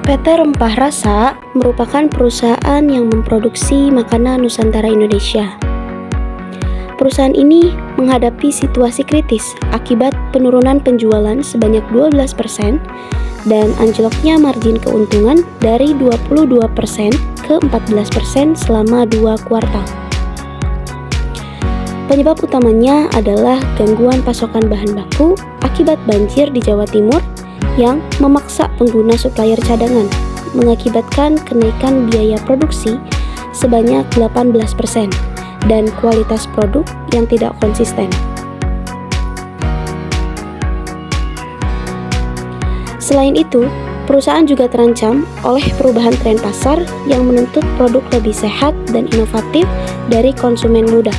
PT Rempah Rasa merupakan perusahaan yang memproduksi makanan Nusantara Indonesia. Perusahaan ini menghadapi situasi kritis akibat penurunan penjualan sebanyak 12% dan anjloknya margin keuntungan dari 22% ke 14% selama 2 kuartal. Penyebab utamanya adalah gangguan pasokan bahan baku akibat banjir di Jawa Timur yang memaksa pengguna supplier cadangan, mengakibatkan kenaikan biaya produksi sebanyak 18% dan kualitas produk yang tidak konsisten. Selain itu, perusahaan juga terancam oleh perubahan tren pasar yang menuntut produk lebih sehat dan inovatif dari konsumen muda.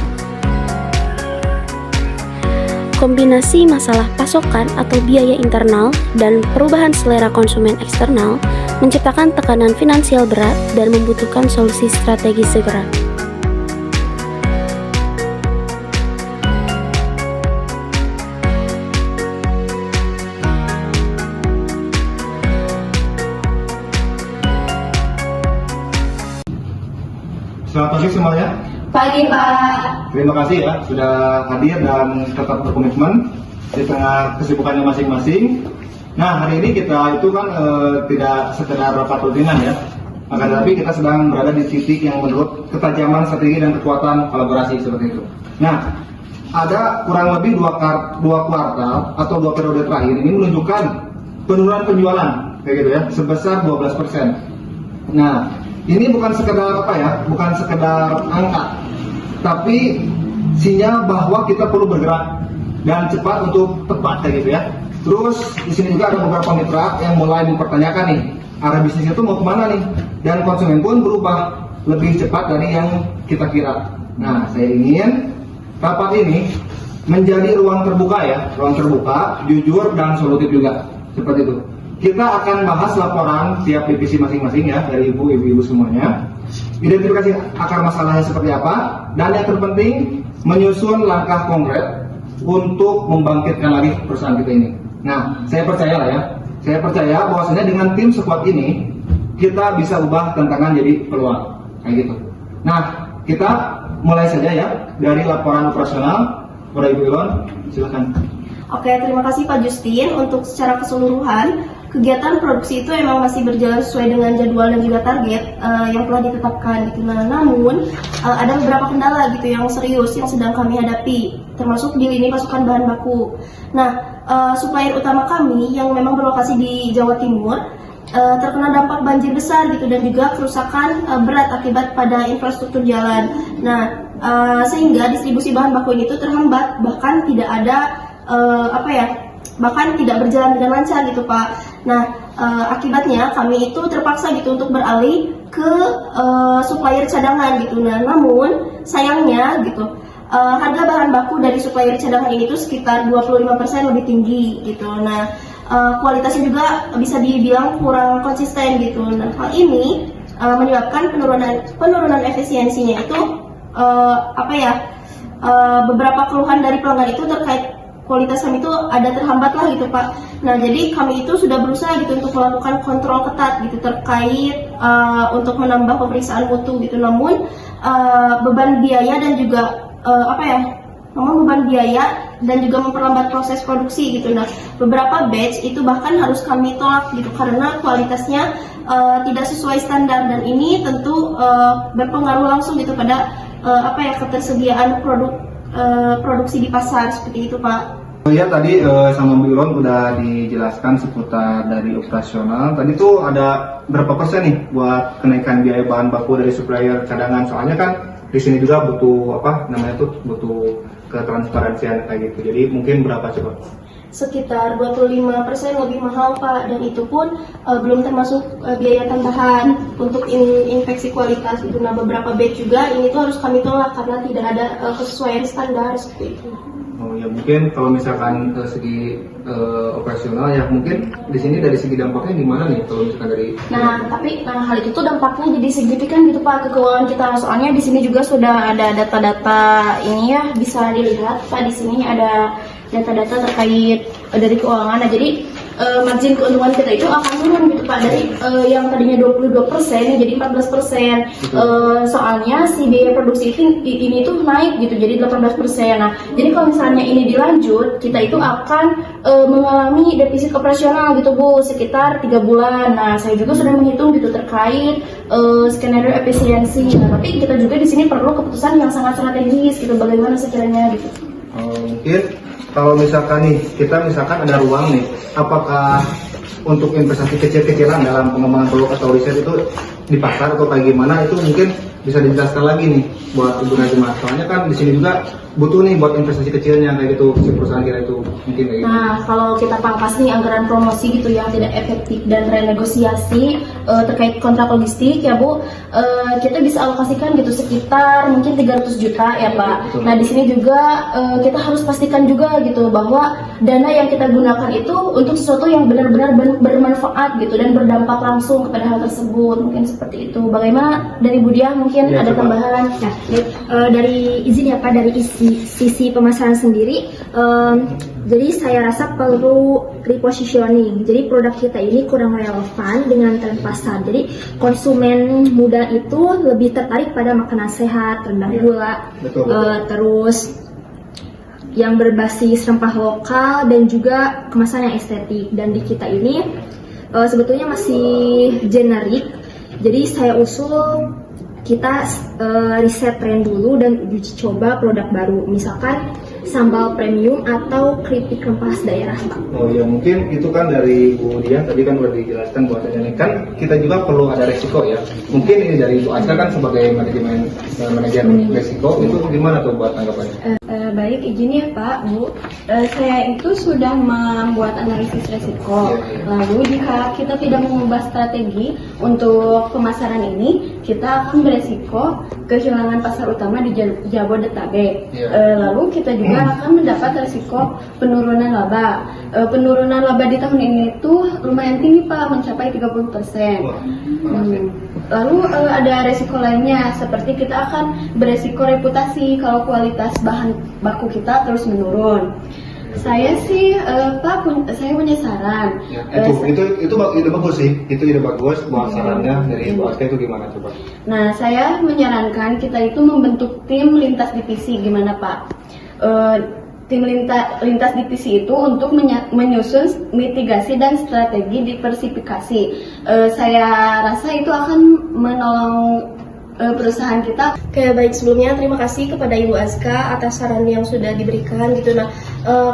Kombinasi masalah pasokan atau biaya internal dan perubahan selera konsumen eksternal menciptakan tekanan finansial berat dan membutuhkan solusi strategis segera. Selamat pagi semuanya. Pagi Pak. Terima kasih ya sudah hadir dan tetap berkomitmen di tengah kesibukannya masing-masing. Nah, hari ini kita itu kan tidak sekedar rapat rutinan ya. Akan tetapi kita sedang berada di titik yang menurut ketajaman strategi dan kekuatan kolaborasi seperti itu. Nah, ada kurang lebih dua kuartal atau 2 periode terakhir ini menunjukkan penurunan penjualan kayak gitu ya sebesar 12%. Nah, ini bukan sekedar bukan sekedar angka, tapi sinyal bahwa kita perlu bergerak dan cepat untuk tepat kayak gitu ya. Terus di sini juga ada beberapa mitra yang mulai mempertanyakan nih arah bisnisnya itu mau kemana nih, dan konsumen pun berubah lebih cepat dari yang kita kira. Nah, saya ingin rapat ini menjadi ruang terbuka, jujur dan solutif juga seperti itu. Kita akan bahas laporan tiap divisi masing-masing ya, dari ibu-ibu semuanya. Identifikasi akar masalahnya seperti apa, dan yang terpenting menyusun langkah konkret untuk membangkitkan lagi perusahaan kita ini. Nah, saya percaya bahwasanya dengan tim sekuat ini kita bisa ubah tantangan jadi peluang kayak gitu. Nah, kita mulai saja ya dari laporan operasional. Kepada Ibu Ilon, silakan. Oke, terima kasih Pak Justin. Untuk secara keseluruhan, kegiatan produksi itu emang masih berjalan sesuai dengan jadwal dan juga target yang telah ditetapkan gitu. Nah, namun ada beberapa kendala gitu yang serius yang sedang kami hadapi, termasuk di lini pasokan bahan baku. Nah, supplier utama kami yang memang berlokasi di Jawa Timur terkena dampak banjir besar gitu dan juga kerusakan berat akibat pada infrastruktur jalan. Nah, sehingga distribusi bahan baku ini tuh terhambat, bahkan tidak ada bahkan tidak berjalan dengan lancar gitu Pak. Nah, akibatnya kami itu terpaksa gitu untuk beralih ke supplier cadangan gitu. Nah, namun sayangnya gitu harga bahan baku dari supplier cadangan ini tuh sekitar 25% lebih tinggi gitu. Nah, kualitasnya juga bisa dibilang kurang konsisten gitu. Nah, hal ini menyebabkan penurunan efisiensinya itu beberapa keluhan dari pelanggan itu terkait kualitas kami itu ada terhambat lah gitu Pak. Nah, jadi kami itu sudah berusaha gitu untuk melakukan kontrol ketat gitu terkait untuk menambah pemeriksaan mutu gitu. Namun beban biaya dan juga memperlambat proses produksi gitu. Nah, beberapa batch itu bahkan harus kami tolak gitu karena kualitasnya tidak sesuai standar, dan ini tentu berpengaruh langsung gitu pada ketersediaan produksi di pasar seperti itu Pak. Ya, tadi sama Bu Ilon udah dijelaskan seputar dari operasional. Tadi tuh ada berapa persen nih buat kenaikan biaya bahan baku dari supplier cadangan? Soalnya kan di sini juga butuh butuh ketransparansian kayak gitu. Jadi mungkin berapa coba? Sekitar 25% lebih mahal Pak, dan itu pun belum termasuk biaya tambahan untuk infeksi kualitas itu. Nah, beberapa batch juga ini tuh harus kami tolak karena tidak ada kesesuaian standar seperti itu. Oh ya, mungkin kalau misalkan segi operasional ya, mungkin di sini dari segi dampaknya gimana nih kalau misalkan dari? Nah, hal itu tuh dampaknya jadi signifikan gitu Pak ke keuangan kita. Soalnya di sini juga sudah ada data-data ini ya, bisa dilihat Pak, di sini ada data-data terkait dari keuangan. Nah, jadi margin keuntungan kita itu akan turun gitu Pak, dari yang tadinya 22% jadi 14%. Soalnya si biaya produksi ini tuh naik gitu jadi 18%. Nah, jadi kalau misalnya ini dilanjut, kita itu akan mengalami defisit operasional gitu Bu, sekitar 3 bulan. Nah, saya juga sudah menghitung gitu terkait skenario efisiensi. Nah, tapi kita juga di sini perlu keputusan yang sangat strategis gitu, bagaimana sekiranya gitu. Mungkin kalau misalkan nih, kita misalkan ada ruang nih, apakah untuk investasi kecil-kecilan dalam pengembangan produk atau riset itu di pasar atau kayak gimana, itu mungkin bisa dijelaskan lagi nih buat Ibu Najma. Soalnya kan di sini juga butuh nih buat investasi kecilnya kayak gitu, si perusahaan kita itu mungkin kayak gitu. Nah, kalau kita pangkas nih anggaran promosi gitu yang tidak efektif dan renegosiasi terkait kontrak logistik ya Bu, kita bisa alokasikan gitu sekitar mungkin 300 juta ya Pak. Betul. Nah, di sini juga kita harus pastikan juga gitu bahwa dana yang kita gunakan itu untuk sesuatu yang benar-benar bermanfaat gitu dan berdampak langsung kepada hal tersebut. Mungkin seperti itu. Bagaimana dari Bu Diah mungkin Ya, ada coba. tambahan? Nah, dari izin ya Pak, dari sisi pemasaran sendiri, jadi saya rasa perlu repositioning. Jadi produk kita ini kurang relevan dengan tren pasar. Jadi konsumen muda itu lebih tertarik pada makanan sehat, rendah gula, Betul. terus yang berbasis rempah lokal dan juga kemasan yang estetik. Dan di kita ini sebetulnya masih generik. Jadi saya usul kita riset tren dulu dan uji coba produk baru, misalkan sambal premium atau keripik rempah khas daerah Pak. Oh iya, mungkin itu kan dari Bu Diah tadi kan udah dijelaskan bahwasanya ini kan kita juga perlu ada resiko ya. Mungkin ini dari Bu Aska kan sebagai manajer resiko, itu gimana tuh buat tanggapannya? Baik, izin ya Pak, Bu. Saya itu sudah membuat analisis resiko. Lalu jika kita tidak mengubah strategi untuk pemasaran ini, kita akan beresiko kehilangan pasar utama di Jabodetabek. Lalu kita juga akan mendapat resiko penurunan laba. Penurunan laba di tahun ini tuh lumayan tinggi Pak, mencapai 30%. Lalu ada resiko lainnya, seperti kita akan beresiko reputasi kalau kualitas bahan baku kita terus menurun. Saya sih Pak, saya punya saran. Ya, itu bagus sih, itu ide bagus. Buat sarannya dari Bu Aska itu gimana coba? Nah, saya menyarankan kita itu membentuk tim lintas divisi, gimana Pak? Tim lintas divisi itu untuk menyusun mitigasi dan strategi diversifikasi. Saya rasa itu akan menolong perusahaan kita. Oke, baik, sebelumnya terima kasih kepada Ibu Aska atas saran yang sudah diberikan gitu. Nah,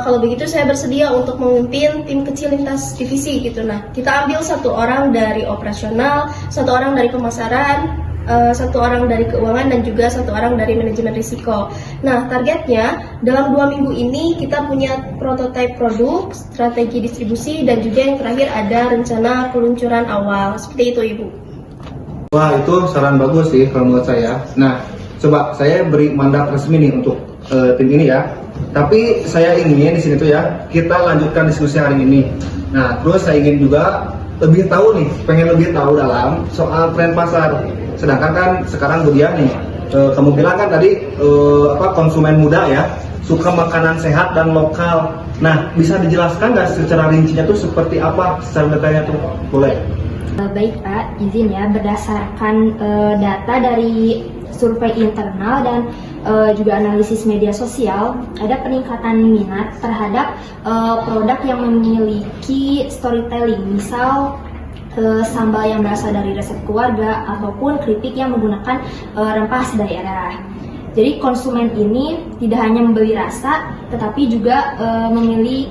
kalau begitu saya bersedia untuk memimpin tim kecil lintas divisi gitu. Nah, kita ambil 1 orang dari operasional, 1 orang dari pemasaran, 1 orang dari keuangan, dan juga 1 orang dari manajemen risiko. Nah, targetnya dalam 2 minggu ini kita punya prototipe produk, strategi distribusi, dan juga yang terakhir ada rencana peluncuran awal. Seperti itu, Ibu. Wah, itu saran bagus sih kalau menurut saya. Nah, coba saya beri mandat resmi nih untuk tim ini ya. Tapi saya ingin di sini tuh ya, kita lanjutkan diskusi hari ini. Nah, terus saya ingin juga lebih tahu nih, pengen lebih tahu dalam soal tren pasar. Sedangkan kan sekarang Bu Diah nih, kamu bilang kan tadi konsumen muda ya, suka makanan sehat dan lokal. Nah, bisa dijelaskan nggak secara rincinya tuh seperti apa, secara detailnya tuh? Boleh? Baik Pak, izin ya, berdasarkan data dari survei internal dan juga analisis media sosial, ada peningkatan minat terhadap produk yang memiliki storytelling, misal sambal yang berasal dari resep keluarga ataupun keripik yang menggunakan rempah khas daerah. Jadi konsumen ini tidak hanya membeli rasa, tetapi juga membeli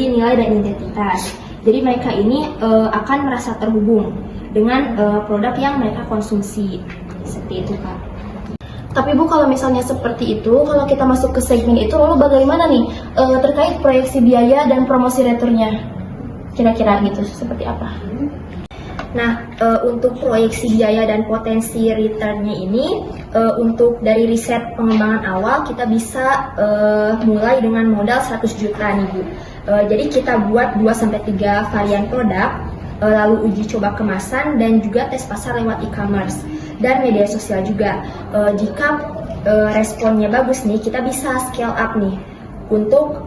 nilai dan identitas. Jadi mereka ini akan merasa terhubung dengan produk yang mereka konsumsi. Seperti itu Pak. Tapi Bu, kalau misalnya seperti itu, kalau kita masuk ke segmen itu, lalu bagaimana nih terkait proyeksi biaya dan promosi returnya? Kira-kira gitu, seperti apa? Nah, untuk proyeksi biaya dan potensi returnnya ini, untuk dari riset pengembangan awal kita bisa mulai dengan modal 100 juta nih Bu. Jadi kita buat 2-3 varian produk, lalu uji coba kemasan dan juga tes pasar lewat e-commerce dan media sosial juga. Jika responnya bagus nih, kita bisa scale up nih untuk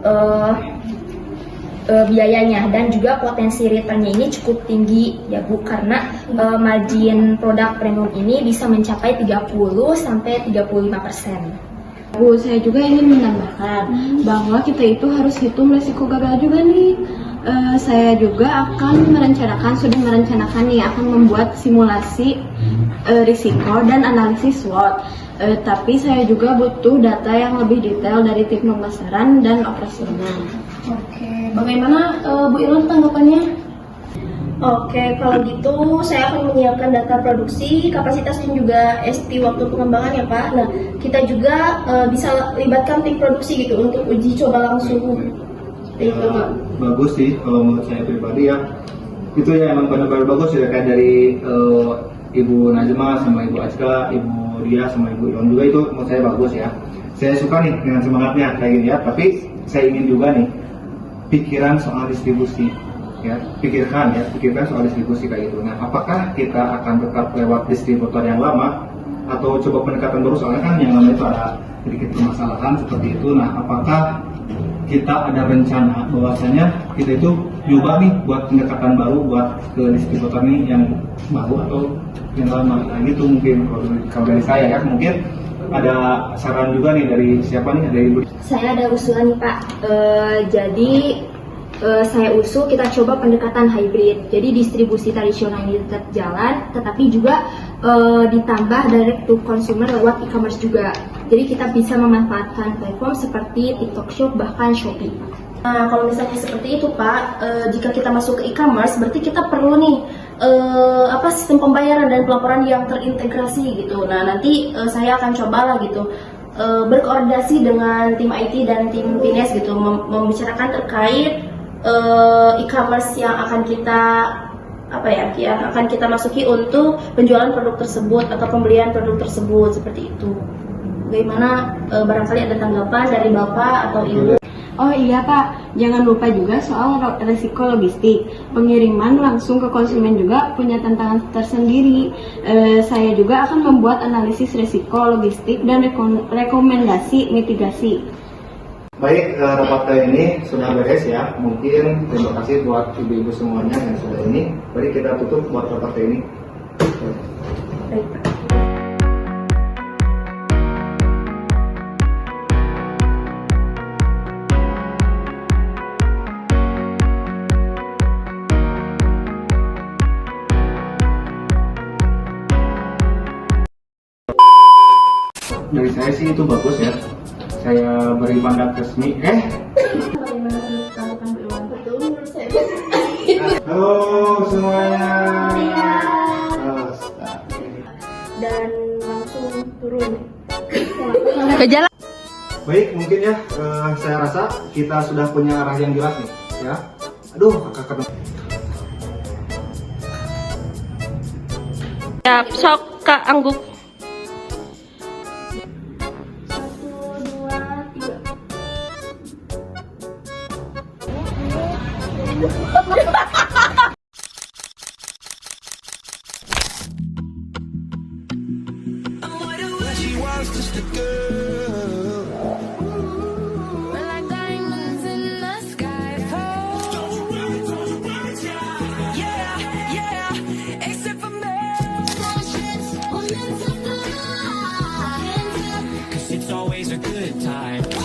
biayanya, dan juga potensi returnnya ini cukup tinggi ya Bu, karena margin produk premium ini bisa mencapai 30 sampai 35%. Bu, saya juga ingin menambahkan bahwa kita itu harus hitung risiko gagal juga nih. Saya juga sudah merencanakan nih, akan membuat simulasi risiko dan analisis SWOT. Tapi saya juga butuh data yang lebih detail dari tim pemasaran dan operasional. Oke, bagaimana Bu Ilham tanggapannya? Oke, kalau gitu saya akan menyiapkan data produksi, kapasitas dan juga ST waktu pengembangan ya Pak. Nah, kita juga bisa libatkan tim produksi gitu untuk uji coba langsung. Itu Pak. Bagus sih kalau menurut saya pribadi ya. Itu ya emang benar-benar bagus ya, kayak dari Ibu Najma sama Ibu Ajka, Ibu Dia sama Ibu Ilham juga, itu menurut saya bagus ya. Saya suka nih dengan semangatnya kayak gini ya. Tapi saya ingin juga nih pikiran soal distribusi. Ya, pikirkan soal distribusi kayak gitu. Nah, apakah kita akan tetap lewat distributor yang lama atau coba pendekatan baru, soalnya kan yang lama itu ada sedikit permasalahan seperti itu. Nah, apakah kita ada rencana bahwasanya kita itu coba nih buat pendekatan baru buat ke distributor nih yang baru atau yang lama? Nah, gitu mungkin kalau dari saya ya. Mungkin ada saran juga nih dari siapa nih, dari Ibu? Saya ada usulan nih Pak. Jadi saya usul kita coba pendekatan hybrid. Jadi distribusi tradisional ini tetap jalan, tetapi juga ditambah direct to consumer lewat e-commerce juga. Jadi kita bisa memanfaatkan platform seperti TikTok Shop, bahkan Shopee. Nah, kalau misalnya seperti itu Pak, jika kita masuk ke e-commerce, berarti kita perlu nih sistem pembayaran dan pelaporan yang terintegrasi gitu. Nah, nanti saya akan cobalah gitu berkoordinasi dengan tim IT dan tim Pines gitu, membicarakan terkait e-commerce yang akan kita masuki untuk penjualan produk tersebut atau pembelian produk tersebut, seperti itu. Bagaimana, barangkali ada tanggapan dari Bapak atau Ibu? Oh iya Pak, jangan lupa juga soal resiko logistik. Pengiriman langsung ke konsumen juga punya tantangan tersendiri. Saya juga akan membuat analisis resiko logistik dan rekomendasi mitigasi. Baik, rapat kali ini sudah beres ya. Mungkin terima kasih buat ibu-ibu semuanya yang sudah ini. Mari kita tutup buat rapat kali ini. Baik. Dari saya sih itu bagus ya. Saya beri mandat resmi. Bagaimana menurut tanggapan Bu Ilham? Betul menurut saya. Halo semuanya. Iya. Astaga. Dan langsung turun. Baik, mungkin ya saya rasa kita sudah punya arah yang jelas nih ya. Aduh, kakak. Siap, sok Kak Angguk. 1, 2, 3. It's always a good time.